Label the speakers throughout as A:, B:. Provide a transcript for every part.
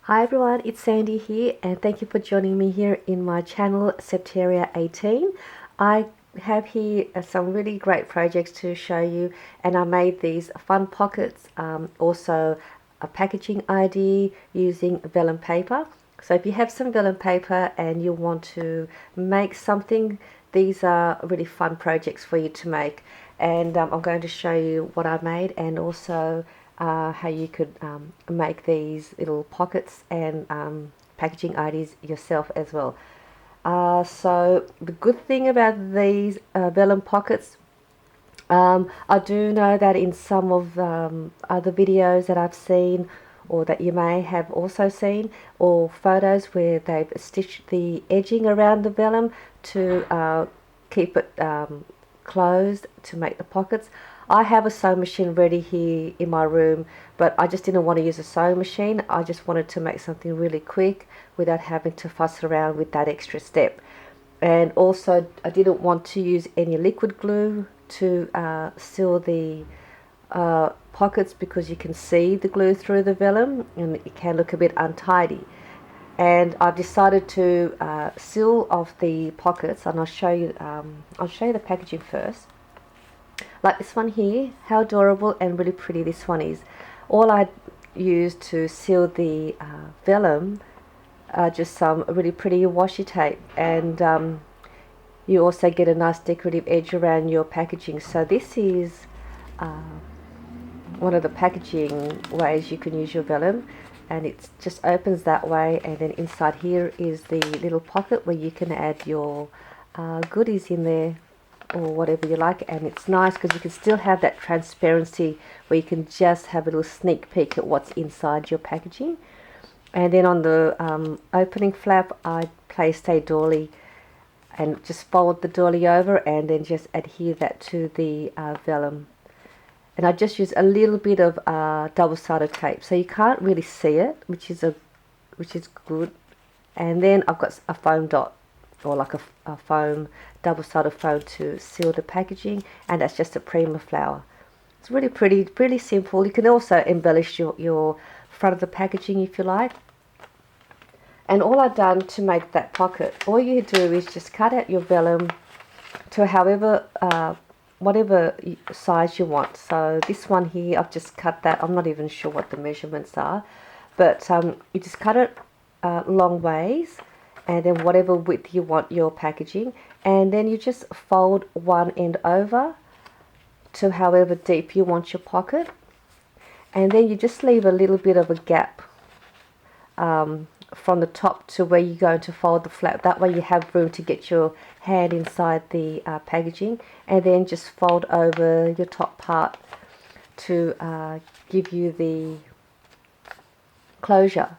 A: Hi everyone, it's Sandy here and thank you for joining me here in my channel Septeria 18. I have here some really great projects to show you, and I made these fun pockets, also a packaging idea using vellum paper. So if you have some vellum paper and you want to make something, these are really fun projects for you to make, and I'm going to show you what I made and also how you could make these little pockets and packaging ideas yourself as well. So the good thing about these vellum pockets, I do know that in some of other videos that I've seen, or that you may have also seen, or photos where they've stitched the edging around the vellum to keep it closed to make the pockets. I have a sewing machine ready here in my room, but I just didn't want to use a sewing machine. I just wanted to make something really quick without having to fuss around with that extra step. And also I didn't want to use any liquid glue to seal the pockets, because you can see the glue through the vellum and it can look a bit untidy. And I've decided to seal off the pockets, and I'll show you the packaging first. Like this one here, how adorable and really pretty this one is. All I used to seal the vellum are just some really pretty washi tape, and you also get a nice decorative edge around your packaging. So this is one of the packaging ways you can use your vellum, and it just opens that way, and then inside here is the little pocket where you can add your goodies in there, or whatever you like. And it's nice because you can still have that transparency where you can just have a little sneak peek at what's inside your packaging. And then on the opening flap, I placed a doily and just fold the doily over and then just adhere that to the vellum. And I just use a little bit of double-sided tape, so you can't really see it, which is good. And then I've got a foam dot, or like a foam, double-sided foam to seal the packaging, and that's just a Prima flower. It's really pretty, really simple. You can also embellish your front of the packaging if you like. And all I've done to make that pocket, all you do is just cut out your vellum to whatever size you want. So this one here, I've just cut that. I'm not even sure what the measurements are, but you just cut it long ways, and then whatever width you want your packaging, and then you just fold one end over to however deep you want your pocket, and then you just leave a little bit of a gap from the top to where you're going to fold the flap. That way you have room to get your hand inside the packaging, and then just fold over your top part to give you the closure.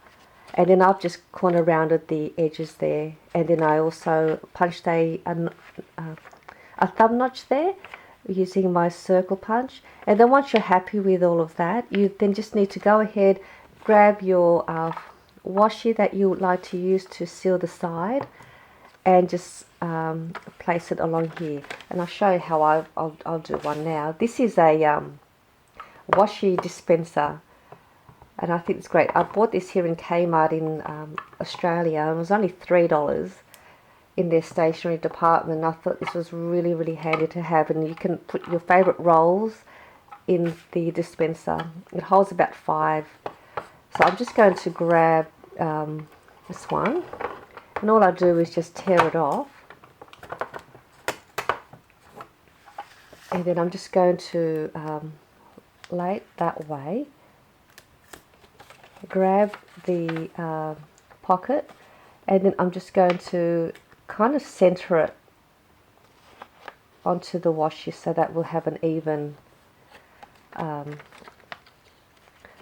A: And then I've just corner rounded the edges there, and then I also punched a thumb notch there using my circle punch. And then once you're happy with all of that, you then just need to go ahead, grab your washi that you would like to use to seal the side, and just place it along here. And I'll show you how I'll do one now. This is a washi dispenser, and I think it's great. I bought this here in Kmart in Australia, and it was only $3 in their stationery department. And I thought this was really, really handy to have, and you can put your favourite rolls in the dispenser. It holds about 5. So I'm just going to grab this one, and all I do is just tear it off, and then I'm just going to lay it that way, grab the pocket, and then I'm just going to kind of center it onto the washi so that we'll have an even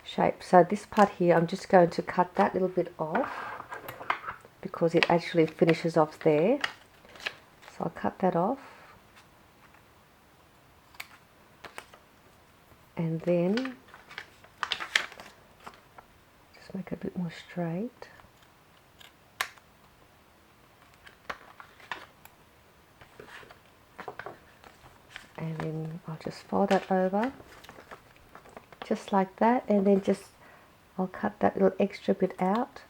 A: shape. So this part here, I'm just going to cut that little bit off because it actually finishes off there. So I'll cut that off, and then just make it a bit more straight. And then I'll just fold that over just like that, and then just I'll cut that little extra bit out,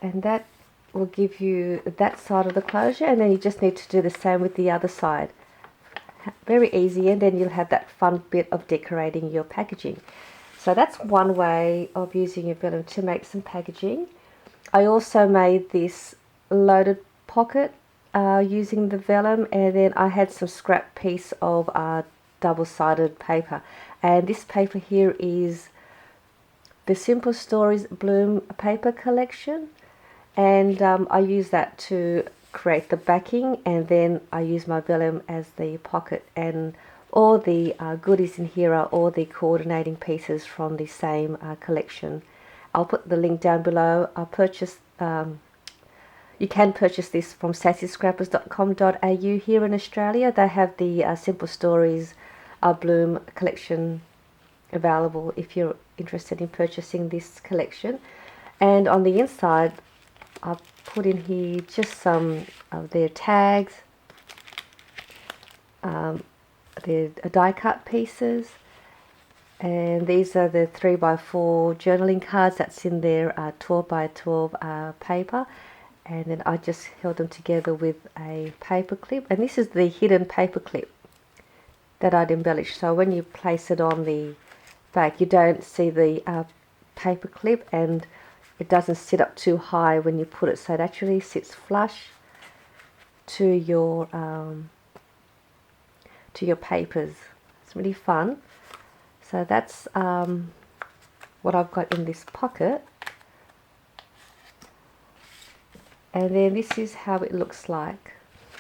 A: and that will give you that side of the closure, and then you just need to do the same with the other side. Very easy, and then you'll have that fun bit of decorating your packaging. So that's one way of using your vellum to make some packaging. I also made this loaded pocket using the vellum, and then I had some scrap piece of double-sided paper, and this paper here is the Simple Stories Bloom paper collection, and I use that to create the backing, and then I use my vellum as the pocket, and all the goodies in here are all the coordinating pieces from the same collection. I'll put the link down below. I purchased you can purchase this from sassyscrappers.com.au here in Australia. They have the Simple Stories Bloom collection available if you're interested in purchasing this collection. And on the inside, I've put in here just some of their tags, their die cut pieces, and these are the 3x4 journaling cards that's in their 12x12 paper. And then I just held them together with a paper clip, and this is the hidden paper clip that I'd embellished, so when you place it on the back you don't see the paper clip, and it doesn't sit up too high when you put it, so it actually sits flush to your papers. It's really fun. So that's what I've got in this pocket. And then this is how it looks like,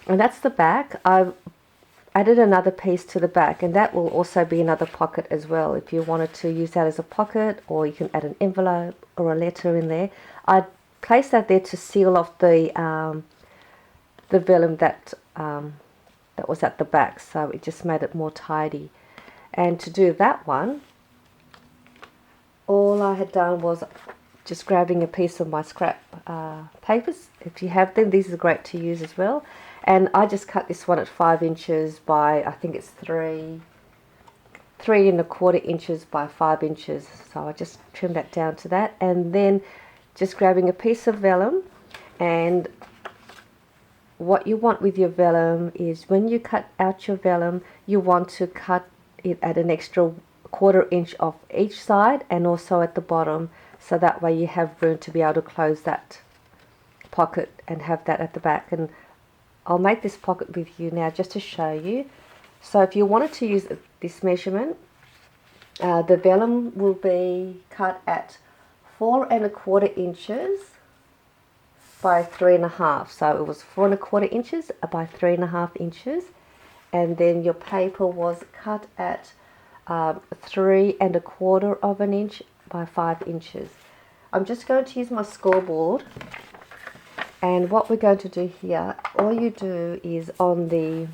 A: and that's the back. I've added another piece to the back, and that will also be another pocket as well if you wanted to use that as a pocket, or you can add an envelope or a letter in there. I'd place that there to seal off the vellum that was at the back, so it just made it more tidy. And to do that one, all I had done was just grabbing a piece of my scrap papers. If you have them, these are great to use as well. And I just cut this one at 5 inches by, I think it's 3.25 inches by 5 inches. So I just trimmed that down to that, and then just grabbing a piece of vellum. And what you want with your vellum is when you cut out your vellum, you want to cut it at an extra 1/4 inch off each side and also at the bottom, so that way you have room to be able to close that pocket and have that at the back. And I'll make this pocket with you now just to show you. So if you wanted to use this measurement, the vellum will be cut at 4.25 inches by 3.5. So it was 4.25 inches by 3.5 inches, and then your paper was cut at 3.25 inch by 5 inches. I'm just going to use my scoreboard, and what we're going to do here, all you do is on the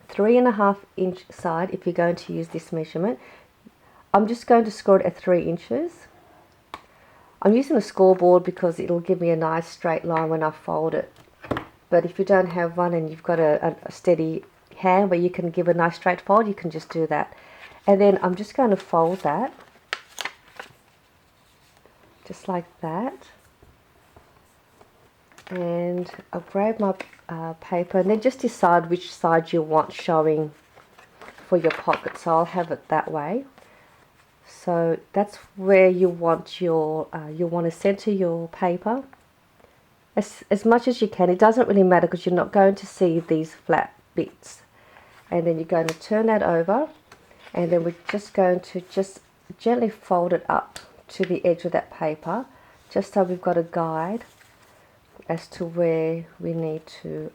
A: 3.5 inch side, if you're going to use this measurement, I'm just going to score it at 3 inches. I'm using a scoreboard because it'll give me a nice straight line when I fold it, but if you don't have one and you've got a steady hand where you can give a nice straight fold, you can just do that. And then I'm just going to fold that just like that, and I'll grab my paper, and then just decide which side you want showing for your pocket. So I'll have it that way. So that's where you want your you want to center your paper as much as you can. It doesn't really matter because you're not going to see these flat bits. And then you're going to turn that over, and then we're just going to just gently fold it up to the edge of that paper, just so we've got a guide as to where we need to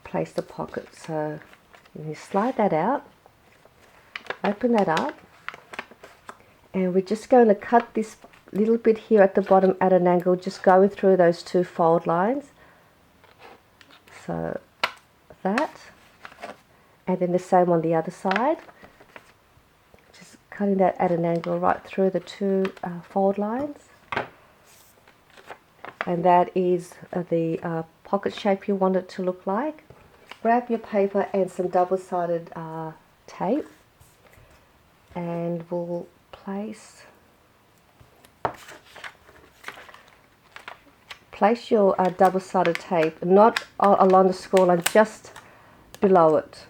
A: place the pocket. So you slide that out, open that up, and we're just going to cut this little bit here at the bottom at an angle, just going through those 2 fold lines. So that, and then the same on the other side, just cutting that at an angle right through the 2 fold lines. And that is the pocket shape you want it to look like. Grab your paper and some double-sided tape, and we'll place your double-sided tape not along the score line, just below it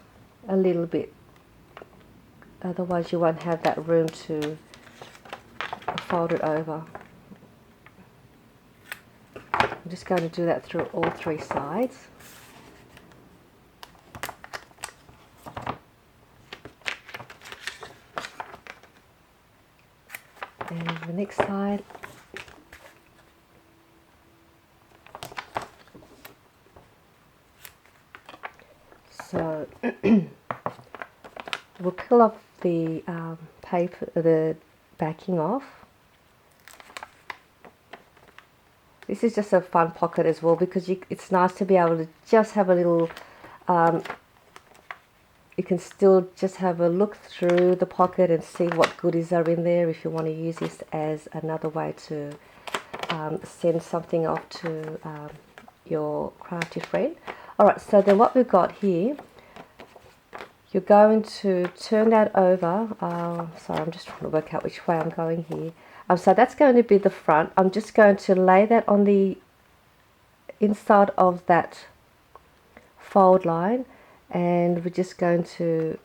A: a little bit, otherwise you won't have that room to fold it over. I'm just going to do that through all three sides. And the next side. So we'll peel off the paper, the backing off. This is just a fun pocket as well, because it's nice to be able to just have a little, you can still just have a look through the pocket and see what goodies are in there if you want to use this as another way to send something off to your crafty friend. Alright, so then what we've got here, you're going to turn that over. Sorry, I'm just trying to work out which way I'm going here. So that's going to be the front. I'm just going to lay that on the inside of that fold line, and we're just going to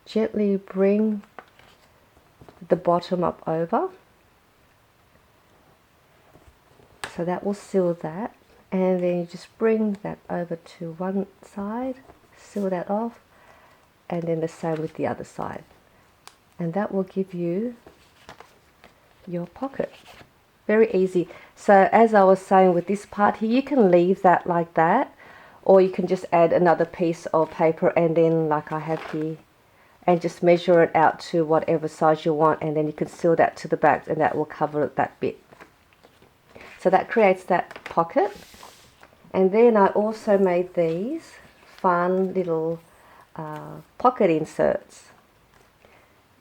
A: gently bring the bottom up over. So that will seal that, and then you just bring that over to one side, seal that off, and then the same with the other side, and that will give you your pocket. Very easy. So as I was saying with this part here, you can leave that like that, or you can just add another piece of paper, and then like I have here, and just measure it out to whatever size you want, and then you can seal that to the back, and that will cover that bit. So that creates that pocket. And then I also made these fun little pocket inserts,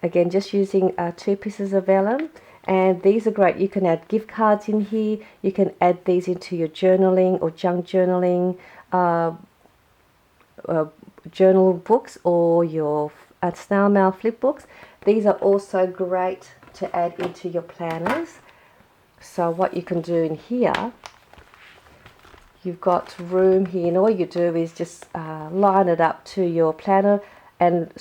A: again just using 2 pieces of vellum. And these are great. You can add gift cards in here. You can add these into your journaling or junk journaling journal books, or your snail mail flip books. These are also great to add into your planners. So what you can do in here, you've got room here, and all you do is just line it up to your planner and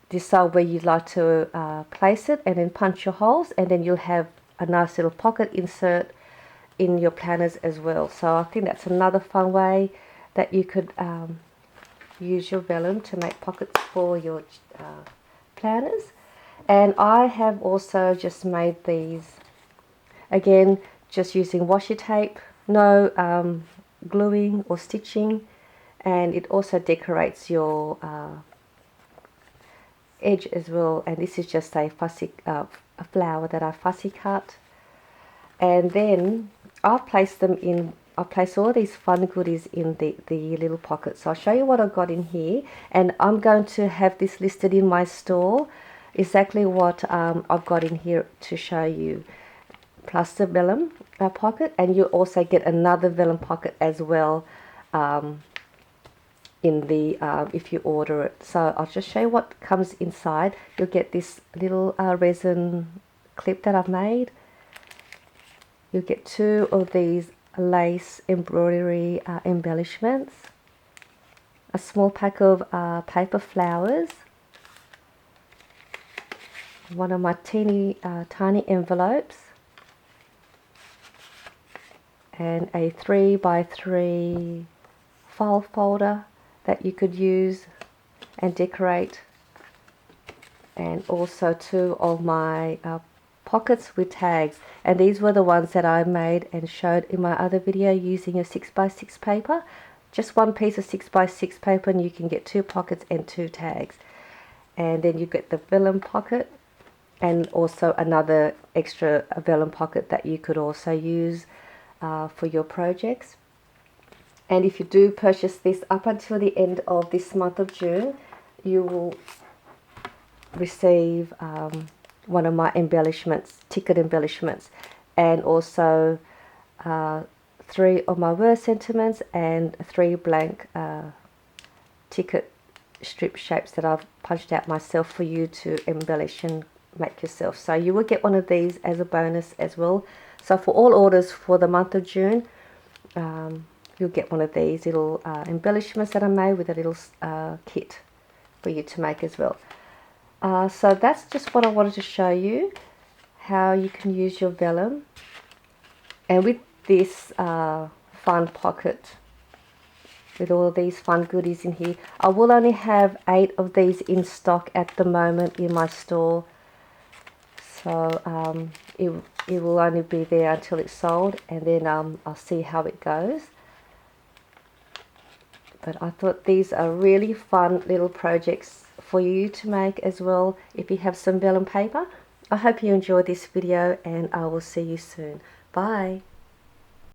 A: decide where you'd like to place it, and then punch your holes, and then you'll have a nice little pocket insert in your planners as well. So I think that's another fun way that you could use your vellum to make pockets for your planners. And I have also just made these, again just using washi tape, no gluing or stitching, and it also decorates your edge as well. And this is just a fussy a flower that I fussy cut, and then I've placed them in. I place all these fun goodies in the little pockets. So I'll show you what I've got in here, and I'm going to have this listed in my store, exactly what I've got in here to show you, plus the vellum pocket, and you also get another vellum pocket as well in the if you order it. So I'll just show you what comes inside. You'll get this little resin clip that I've made. You'll get 2 of these lace embroidery embellishments, a small pack of paper flowers, one of my tiny envelopes, and a 3x3 file folder that you could use and decorate, and also 2 of my pockets with tags. And these were the ones that I made and showed in my other video using a 6x6 paper. Just one piece of 6x6 paper, and you can get 2 pockets and 2 tags. And then you get the vellum pocket, and also another extra vellum pocket that you could also use for your projects. And if you do purchase this up until the end of this month of June, you will receive one of my embellishments, ticket embellishments, and also 3 of my word sentiments and 3 blank ticket strip shapes that I've punched out myself for you to embellish and make yourself. So you will get one of these as a bonus as well. So for all orders for the month of June, you'll get one of these little embellishments that I made with a little kit for you to make as well. So that's just what I wanted to show you, how you can use your vellum. And with this fun pocket, with all these fun goodies in here, I will only have 8 of these in stock at the moment in my store. So it will only be there until it's sold, and then I'll see how it goes. But I thought these are really fun little projects for you to make as well if you have some vellum paper. I hope you enjoyed this video, and I will see you soon. Bye.